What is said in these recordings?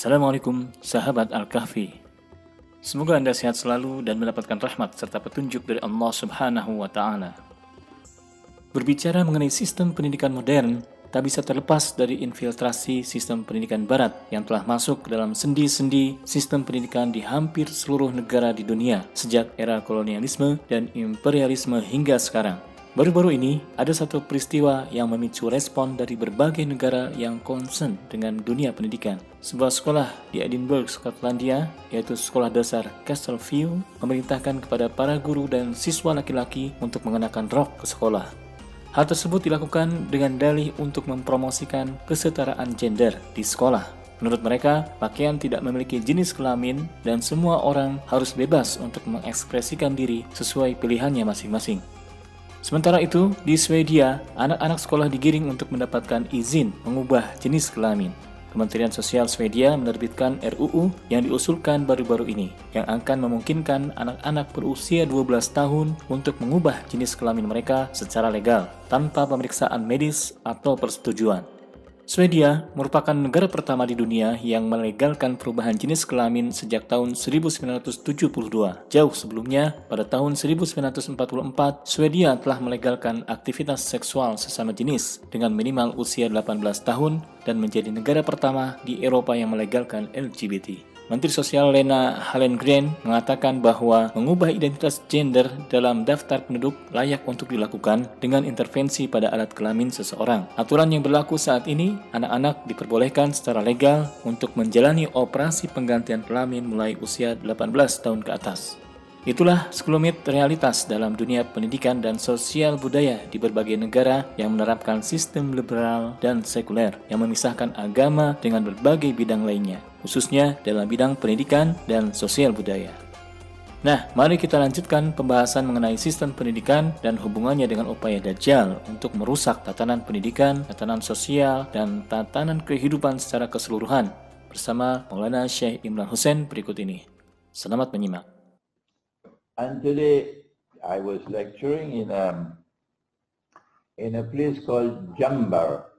Assalamualaikum sahabat Al-Kahfi. Semoga Anda sehat selalu dan mendapatkan rahmat serta petunjuk dari Allah Subhanahu wa Ta'ala. Berbicara mengenai sistem pendidikan modern, tak bisa terlepas dari infiltrasi sistem pendidikan Barat yang telah masuk ke dalam sendi-sendi sistem pendidikan di hampir seluruh negara di dunia sejak era kolonialisme dan imperialisme hingga sekarang. Baru-baru ini, ada satu peristiwa yang memicu respon dari berbagai negara yang concern dengan dunia pendidikan. Sebuah sekolah di Edinburgh, Skotlandia, yaitu Sekolah Dasar Castleview, memerintahkan kepada para guru dan siswa laki-laki untuk mengenakan rok ke sekolah. Hal tersebut dilakukan dengan dalih untuk mempromosikan kesetaraan gender di sekolah. Menurut mereka, pakaian tidak memiliki jenis kelamin dan semua orang harus bebas untuk mengekspresikan diri sesuai pilihannya masing-masing. Sementara itu, di Swedia, anak-anak sekolah digiring untuk mendapatkan izin mengubah jenis kelamin. Kementerian Sosial Swedia menerbitkan RUU yang diusulkan baru-baru ini, yang akan memungkinkan anak-anak berusia 12 tahun untuk mengubah jenis kelamin mereka secara legal, tanpa pemeriksaan medis atau persetujuan. Swedia merupakan negara pertama di dunia yang melegalkan perubahan jenis kelamin sejak tahun 1972. Jauh sebelumnya, pada tahun 1944, Swedia telah melegalkan aktivitas seksual sesama jenis dengan minimal usia 18 tahun dan menjadi negara pertama di Eropa yang melegalkan LGBT. Menteri Sosial Lena Hallengren mengatakan bahwa mengubah identitas gender dalam daftar penduduk layak untuk dilakukan dengan intervensi pada alat kelamin seseorang. Aturan yang berlaku saat ini, anak-anak diperbolehkan secara legal untuk menjalani operasi penggantian kelamin mulai usia 18 tahun ke atas. Itulah sekelumit realitas dalam dunia pendidikan dan sosial budaya di berbagai negara yang menerapkan sistem liberal dan sekuler yang memisahkan agama dengan berbagai bidang lainnya, khususnya dalam bidang pendidikan dan sosial budaya. Nah, mari kita lanjutkan pembahasan mengenai sistem pendidikan dan hubungannya dengan upaya Dajjal untuk merusak tatanan pendidikan, tatanan sosial, dan tatanan kehidupan secara keseluruhan bersama Maulana Syekh Imran Hussein berikut ini. Selamat menyimak. And today I was lecturing in a place called Jambar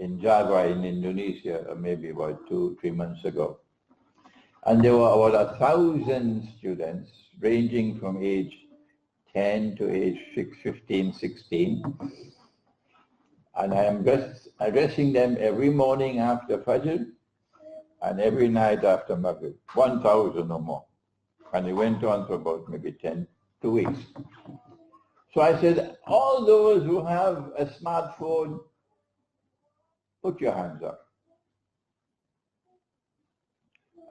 in Java in Indonesia, maybe about 2-3 months ago. And there were about 1,000 students ranging from age 10 to age 15, 16. And I am addressing them every morning after Fajr and every night after Maghrib, 1,000 or more. And it went on for about maybe 2 weeks. So I said, all those who have a smartphone, put your hands up.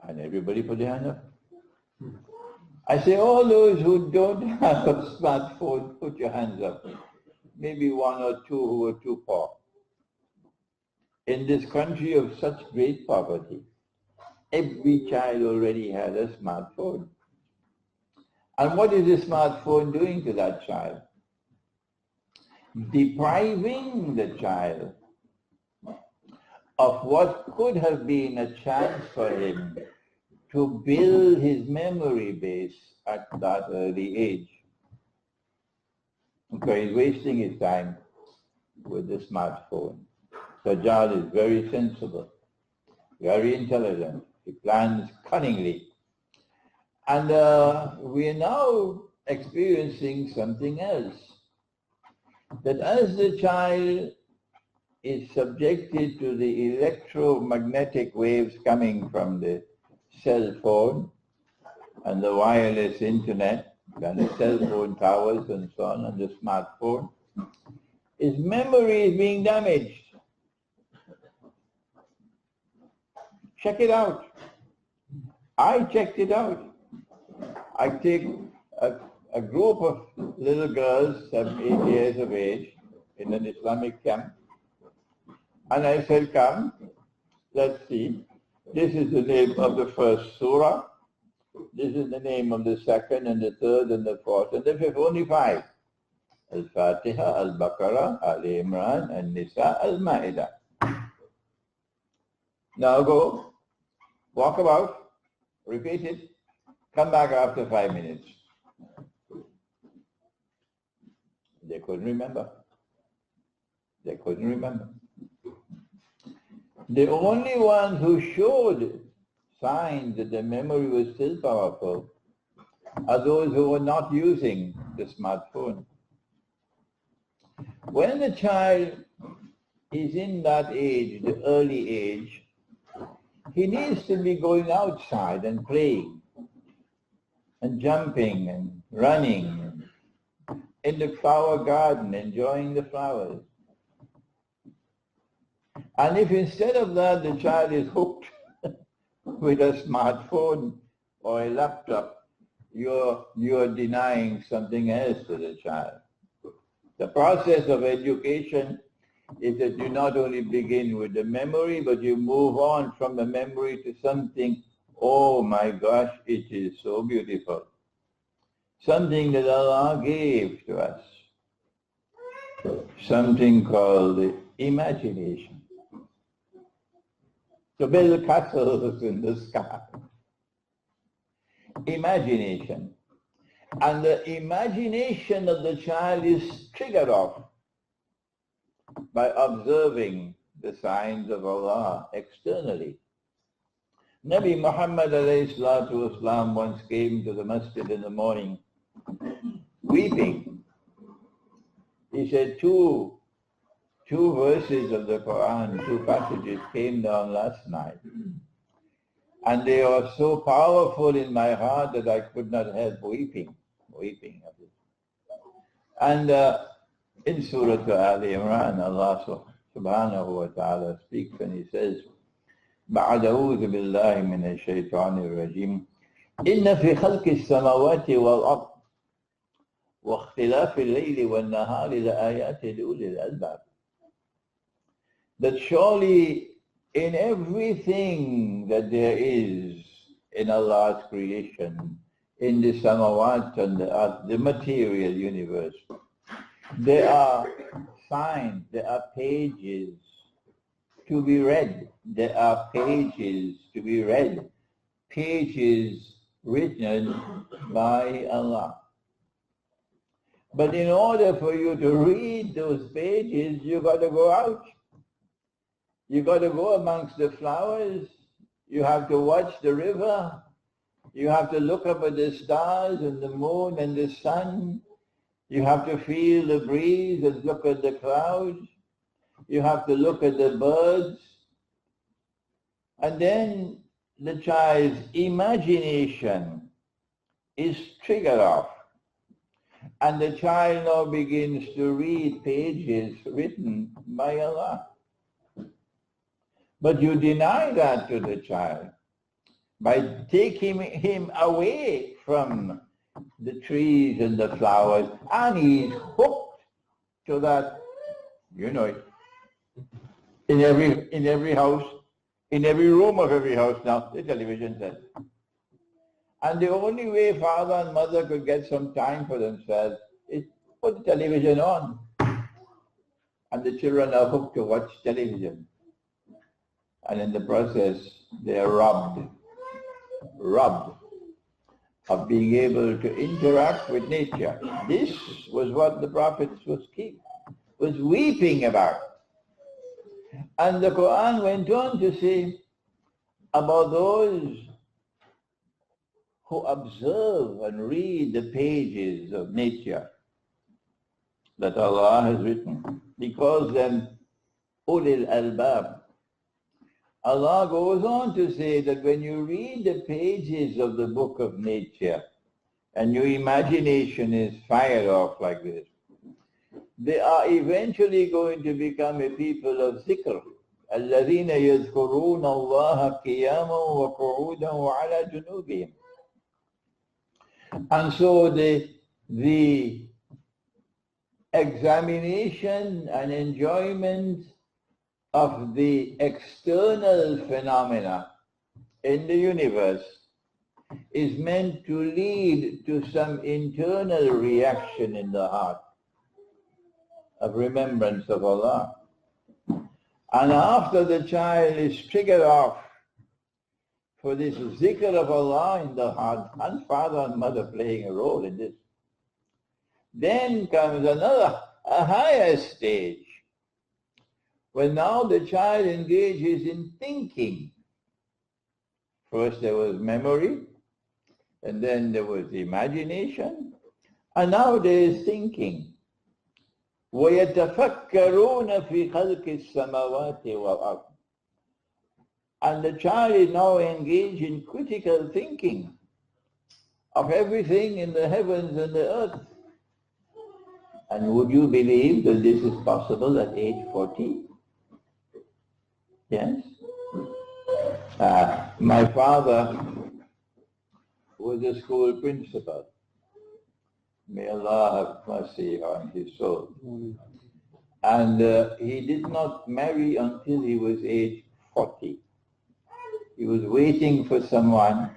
And everybody put their hand up. I say, all those who don't have a smartphone, put your hands up. Maybe 1 or 2 who were too poor. In this country of such great poverty, every child already had a smartphone. And what is the smartphone doing to that child? Depriving the child of what could have been a chance for him to build his memory base at that early age. Okay, he's wasting his time with the smartphone. Dajjal is very sensible, very intelligent. He plans cunningly. And we are now experiencing something else. That as the child is subjected to the electromagnetic waves coming from the cell phone and the wireless internet and the cell phone towers and so on and the smartphone, his memory is being damaged. Check it out. I checked it out. I take a group of little girls, 7, 8 years of age, in an Islamic camp, and I said, come, let's see. This is the name of the first surah. This is the name of the second and the third and the fourth and the fifth, only 5. Al-Fatiha, Al-Baqarah, Al-Imran, Al-Nisa, Al-Ma'idah. Now go, walk about, repeat it. Come back after 5 minutes. They couldn't remember. They couldn't remember. The only one who showed signs that the memory was still powerful are those who were not using the smartphone. When the child is in that age, the early age, he needs to be going outside and playing and jumping and running in the flower garden, enjoying the flowers. And if instead of that the child is hooked with a smartphone or a laptop, you're denying something else to the child. The process of education is that you not only begin with the memory, but you move on from the memory to something, oh my gosh, it is so beautiful. Something that Allah gave to us. Something called imagination. To build castles in the sky. Imagination. And the imagination of the child is triggered off by observing the signs of Allah externally. Nabi Muhammad ﷺ once came to the masjid in the morning weeping. He said two verses of the Quran, two passages came down last night. And they are so powerful in my heart that I could not help weeping. And in Surah Al-Imran, Allah subhanahu wa ta'ala speaks and he says, بعد أعوذ بالله من الشيطان الرجيم إن في خلق السماوات والأرض واختلاف الليل والنهار لآيات لأولي الألباب. That surely in everything that there is in Allah's creation, in the samawat and the earth, the material universe, there are signs, there are pages to be read. There are pages to be read, pages written by Allah. But in order for you to read those pages, you got to go out. You got to go amongst the flowers. You have to watch the river. You have to look up at the stars and the moon and the sun. You have to feel the breeze and look at the clouds. You have to look at the birds. And then the child's imagination is triggered off. And the child now begins to read pages written by Allah. But you deny that to the child by taking him away from the trees and the flowers, and he's hooked to that, you know it. In every house, in every room of every house now, the television set. And the only way father and mother could get some time for themselves is put the television on. And the children are hooked to watch television. And in the process, they are robbed of being able to interact with nature. This was what the Prophet was weeping about. And the Quran went on to say about those who observe and read the pages of nature that Allah has written. He calls them ulil albab. Allah goes on to say that when you read the pages of the book of nature and your imagination is fired off like this, they are eventually going to become a people of zikr. الَّذِينَ يَذْكُرُونَ اللَّهَ قِيَامًا وَقُعُودًا وَعَلَى جُنُوبِهِمْ. And so the examination and enjoyment of the external phenomena in the universe is meant to lead to some internal reaction in the heart of remembrance of Allah. And after the child is triggered off for this zikr of Allah in the heart, and father and mother playing a role in this, then comes a higher stage, when now the child engages in thinking. First there was memory, and then there was imagination, and now there is thinking. وَيَتَفَكَّرُونَ فِي خَلْقِ السَّمَاوَاتِ وَالْأَرْضِ. And the child is now engaged in critical thinking of everything in the heavens and the earth. And would you believe that this is possible at age 40? Yes? My father was a school principal. May Allah have mercy on his soul. And he did not marry until he was age 40. He was waiting for someone,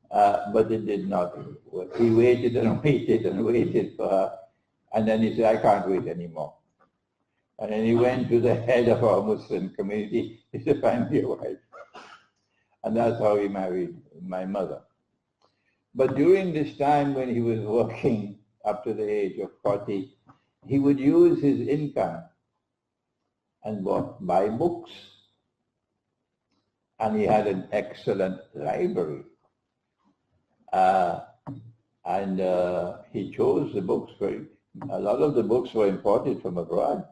but it did not work. He waited and waited and waited for her, and then he said, I can't wait anymore. And then he went to the head of our Muslim community. He said, find me a wife. And that's how he married my mother. But during this time when he was working up to the age of 40, he would use his income and buy books. And he had an excellent library. He chose the books a lot of the books were imported from abroad.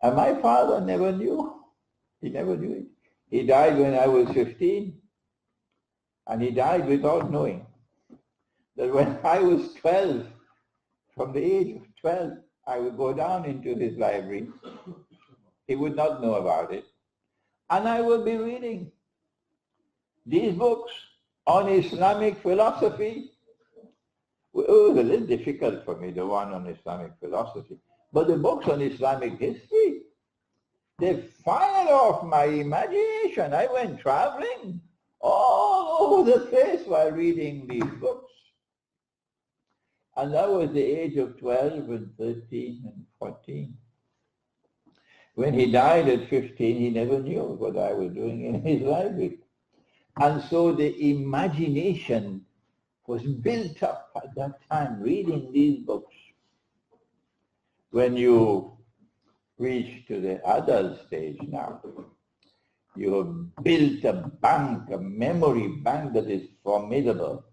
And my father never knew. He never knew it. He died when I was 15. And he died without knowing that when I was 12, from the age of 12, I would go down into his library. He would not know about it. And I will be reading these books on Islamic philosophy. It was a little difficult for me, the one on Islamic philosophy. But the books on Islamic history, they fired off my imagination. I went traveling all over the place while reading these books. And that was the age of 12 and 13 and 14. When he died at 15, he never knew what I was doing in his library. And so the imagination was built up at that time, reading these books. When you reach to the adult stage now, you have built a bank, a memory bank that is formidable.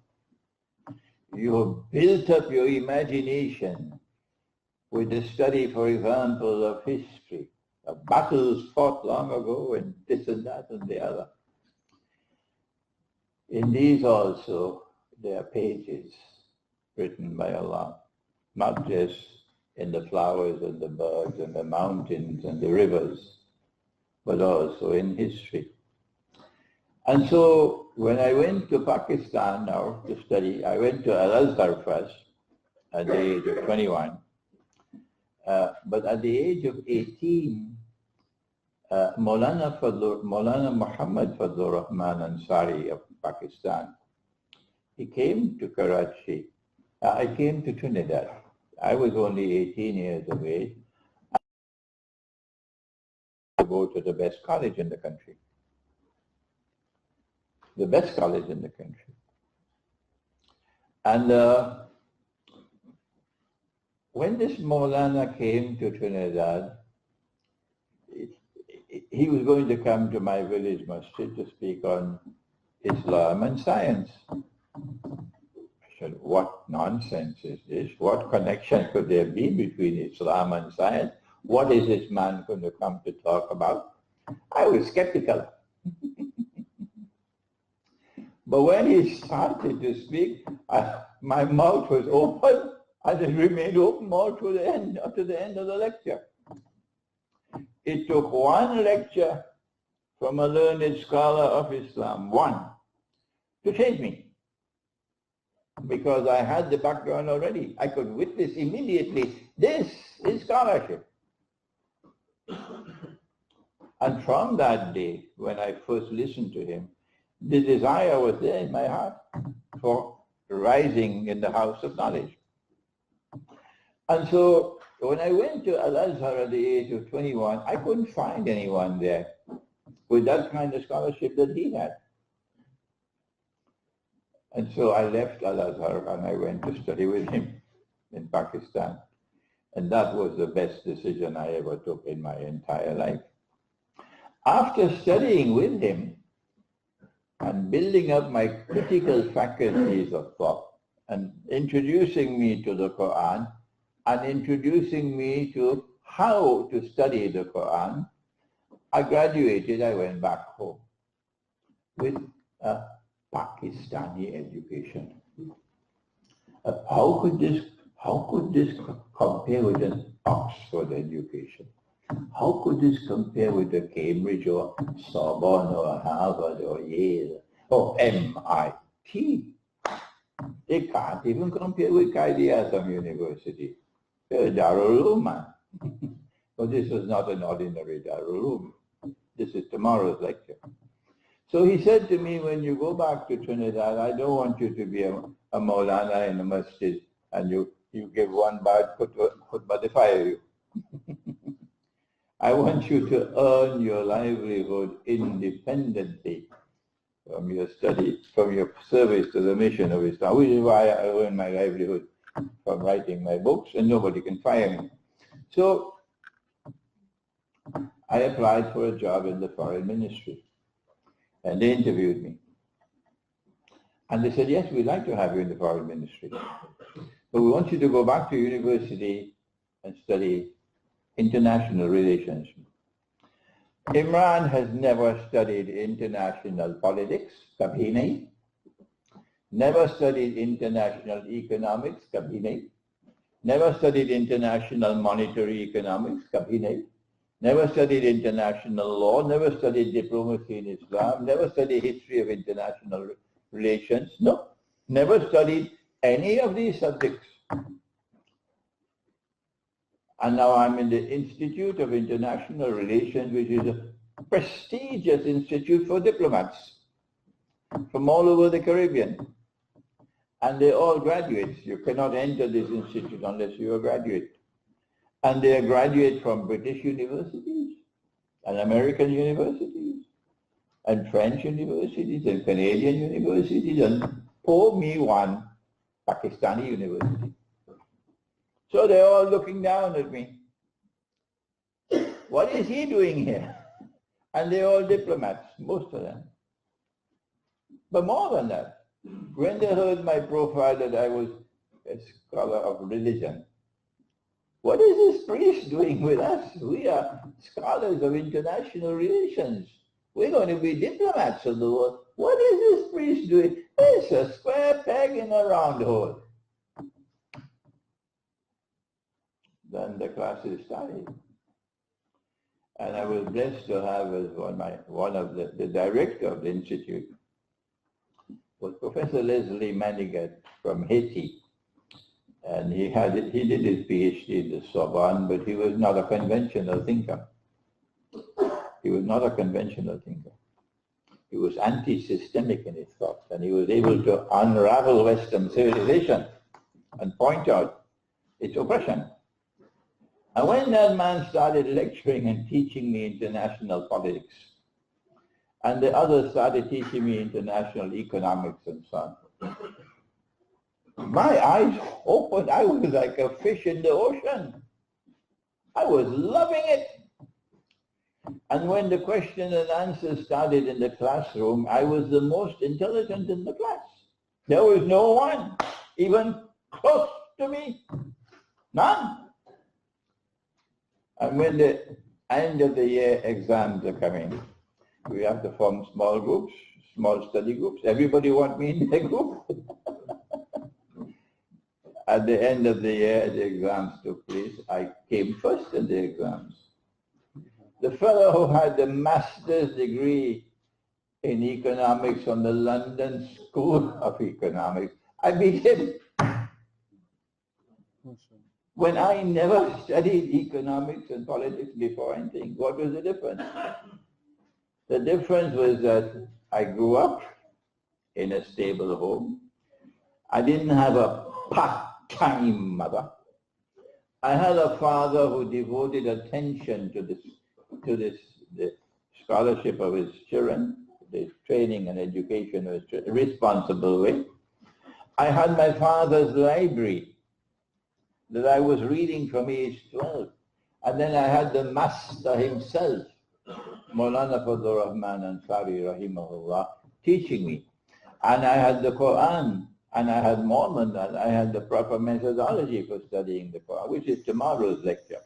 You have built up your imagination with the study, for example, of history, of battles fought long ago and this and that and the other. In these also, there are pages written by Allah, not just in the flowers and the birds and the mountains and the rivers, but also in history. And so when I went to Pakistan now to study, I went to Al-Azhar first at the age of 21. But at the age of 18, Maulana Muhammad Fadlur Rahman Ansari of Pakistan, he came to Karachi. I came to Trinidad. I was only 18 years of age. I go to the best college in the country. The best college in the country. And when this Maulana came to Trinidad, he was going to come to my village masjid to speak on Islam and science. I said, what nonsense is this? What connection could there be between Islam and science? What is this man going to come to talk about? I was skeptical. But when he started to speak, my mouth was open and it remained open all to the end, up to the end of the lecture. It took one lecture from a learned scholar of Islam, one, to change me. Because I had the background already. I could witness immediately, this is scholarship. And from that day, when I first listened to him, the desire was there in my heart for rising in the house of knowledge. And so when I went to Al-Azhar at the age of 21, I couldn't find anyone there with that kind of scholarship that he had. And so I left Al-Azhar and I went to study with him in Pakistan. And that was the best decision I ever took in my entire life. After studying with him, and building up my critical faculties of thought and introducing me to the Quran and introducing me to how to study the Quran, I graduated, I went back home with a Pakistani education. How could this compare with an Oxford education? How could this compare with a Cambridge or Sorbonne or Harvard or Yale or MIT? They can't even compare with Qaidi-Azam University. They're a Darul Uloom, man. But this was not an ordinary Darul Uloom. This is tomorrow's lecture. So he said to me, when you go back to Trinidad, I don't want you to be a Maulana in a masjid and you give one bad khutbah, they fire you. I want you to earn your livelihood independently from your study, from your service to the mission of Islam, which is why I earn my livelihood from writing my books, and nobody can fire me. So I applied for a job in the foreign ministry, and they interviewed me. And they said, yes, we'd like to have you in the foreign ministry, but we want you to go back to university and study international relations. Imran has never studied international politics, kabhi nahi. Never studied international economics, kabhi nahi. Never studied international monetary economics, kabhi nahi. Never studied international law, never studied diplomacy in Islam, never studied history of international relations, no. Never studied any of these subjects. And now I'm in the Institute of International Relations, which is a prestigious institute for diplomats from all over the Caribbean. And they're all graduates. You cannot enter this institute unless you're a graduate. And they are graduates from British universities, and American universities, and French universities, and Canadian universities, and pour me one Pakistani university. So they're all looking down at me. What is he doing here? And they're all diplomats, most of them. But more than that, when they heard my profile that I was a scholar of religion, what is this priest doing with us? We are scholars of international relations. We're going to be diplomats of the world. What is this priest doing? It's a square peg in a round hole. Then the classes started. And I was blessed to have as one of the director of the institute was Professor Leslie Manigat from Haiti. And he did his PhD in the Sorbonne, but he was not a conventional thinker. He was not a conventional thinker. He was anti-systemic in his thought, and he was able to unravel Western civilization and point out its oppression. And when that man started lecturing and teaching me international politics, and the others started teaching me international economics and so on, my eyes opened. I was like a fish in the ocean. I was loving it. And when the question and answer started in the classroom, I was the most intelligent in the class. There was no one even close to me. None. And when the end of the year exams are coming, we have to form small groups, small study groups. Everybody wants me in their group. At the end of the year, the exams took place. I came first in the exams. The fellow who had the master's degree in economics from the London School of Economics, I beat him. When I never studied economics and politics before anything, what was the difference? The difference was that I grew up in a stable home. I didn't have a part-time mother. I had a father who devoted attention to the scholarship of his children, the training and education of his children, responsible way. I had my father's library that I was reading from age 12. And then I had the master himself, Maulana Fadlur Rahman Ansari Rahimahullah, teaching me. And I had the Quran, and I had Mormon, and I had the proper methodology for studying the Quran, which is tomorrow's lecture.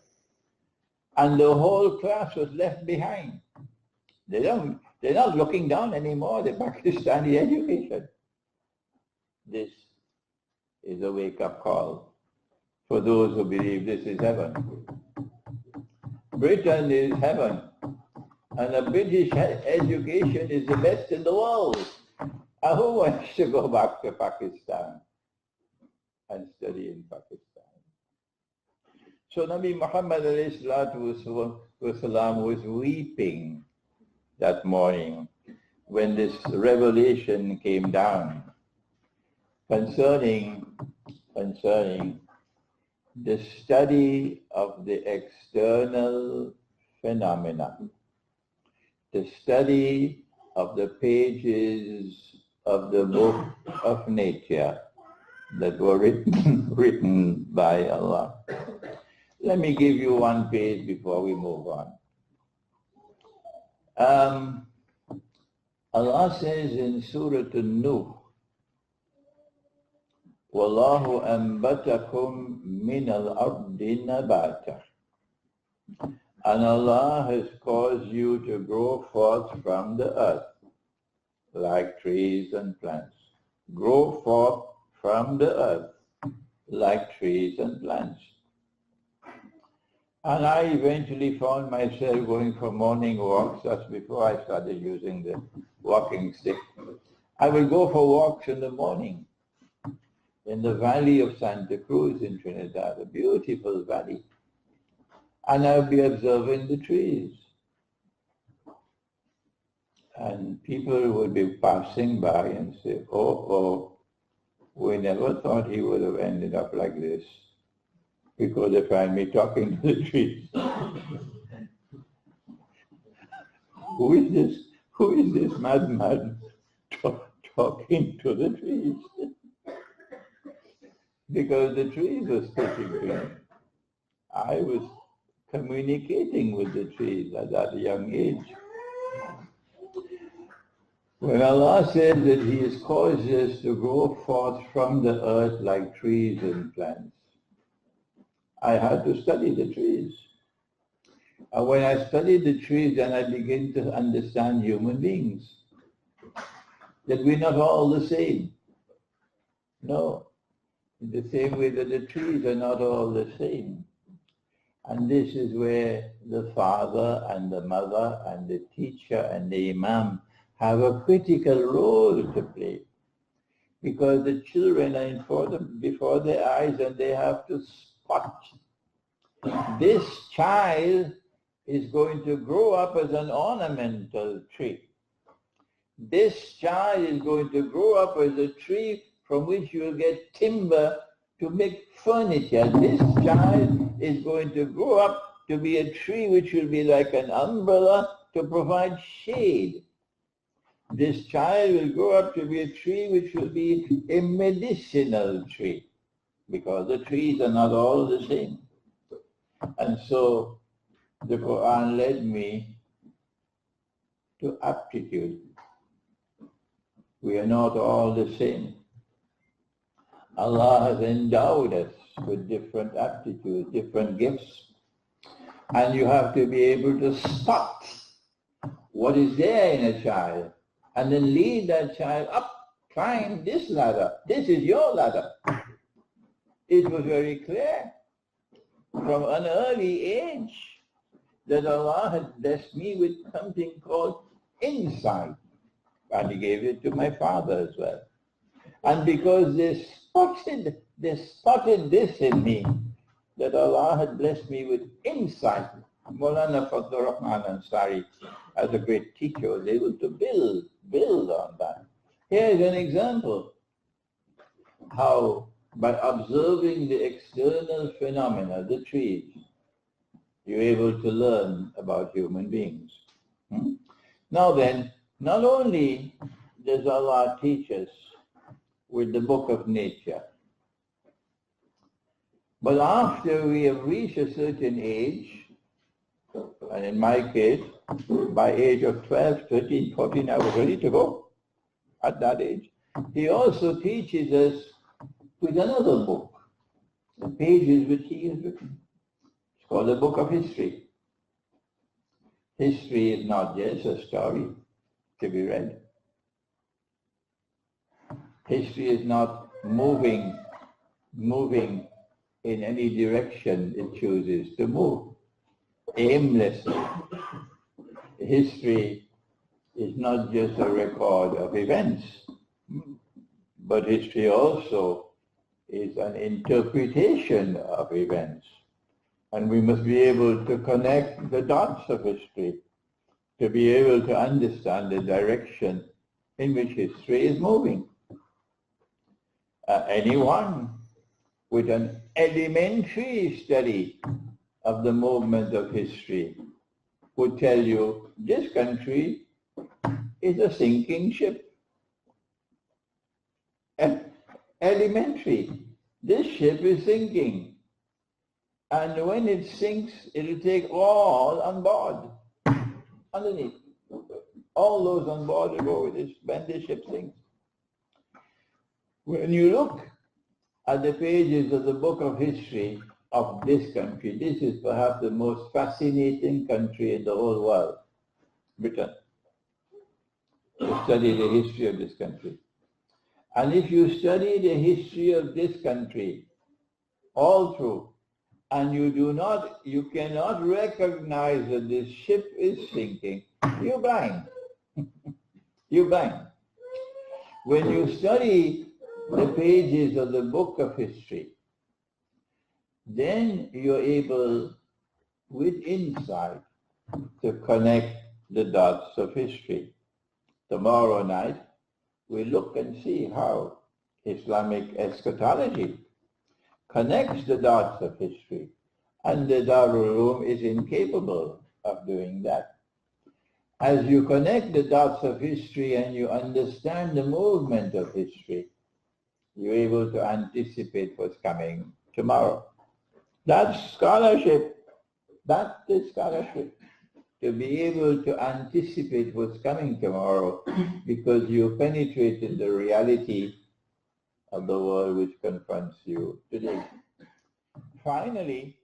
And the whole class was left behind. They're not looking down anymore, the Pakistani education. This is a wake-up call for those who believe this is heaven. Britain is heaven, and the British education is the best in the world. And who wants to go back to Pakistan and study in Pakistan? So Nabi Muhammad ﷺ was weeping that morning when this revelation came down concerning the study of the external phenomena, the study of the pages of the book of nature that were written by Allah. Let me give you one page before we move on. Allah says in Surah An-Nuh, وَاللَّهُ أَنْبَتَكُم مِّنَ الْأَرْضِ نَبَاتًا. And Allah has caused you to grow forth from the earth like trees and plants. Grow forth from the earth like trees and plants. And I eventually found myself going for morning walks. That's before I started using the walking stick. I will go for walks in the morning in the valley of Santa Cruz in Trinidad, a beautiful valley. And I'll be observing the trees. And people would be passing by and say, oh, we never thought he would have ended up like this. Because they find me talking to the trees. Who is this madman talking to the trees? Because the trees were speaking to me. I was communicating with the trees at that young age. When Allah said that He has caused us to grow forth from the earth like trees and plants, I had to study the trees. And when I studied the trees, then I began to understand human beings. That we're not all the same. No. In the same way that the trees are not all the same. And this is where the father and the mother and the teacher and the imam have a critical role to play. Because the children are before their eyes and they have to spot. This child is going to grow up as an ornamental tree. This child is going to grow up as a tree from which you will get timber to make furniture. This child is going to grow up to be a tree which will be like an umbrella to provide shade. This child will grow up to be a tree which will be a medicinal tree, because the trees are not all the same. And so the Quran led me to aptitude. We are not all the same. Allah has endowed us with different aptitudes, different gifts. And you have to be able to spot what is there in a child and then lead that child up, climb this ladder. This is your ladder. It was very clear from an early age that Allah had blessed me with something called insight. And He gave it to my father as well. And because they spotted this in me, that Allah had blessed me with insight. Maulana Fadlur Rahman Ansari, as a great teacher, was able to build on that. Here is an example how by observing the external phenomena, the trees, you're able to learn about human beings. Now then, not only does Allah teach us with the book of nature, but after we have reached a certain age, and in my case, by age of 12, 13, 14, I was ready to go. at that age. He also teaches us with another book, the pages which he has written. It's called the Book of History. History is not just a story to be read. History is not moving in any direction it chooses to move, aimlessly. History is not just a record of events, but history also is an interpretation of events. And we must be able to connect the dots of history to be able to understand the direction in which history is moving. Anyone with an elementary study of the movement of history would tell you this country is a sinking ship. Elementary. This ship is sinking. And when it sinks, it'll take all on board, underneath. All those on board will go with this when the ship sinks. When you look at the pages of the book of history of this country, this is perhaps the most fascinating country in the whole world, Britain, to study the history of this country. And if you study the history of this country all through, and you cannot recognize that this ship is sinking, you're blind. You're blind. When you study the pages of the book of history, then you're able, with insight, to connect the dots of history. Tomorrow night, we look and see how Islamic eschatology connects the dots of history, and the Darul Uloom is incapable of doing that. As you connect the dots of history and you understand the movement of history, you're able to anticipate what's coming tomorrow. That's scholarship. That is scholarship. To be able to anticipate what's coming tomorrow because you penetrated the reality of the world which confronts you today. Finally,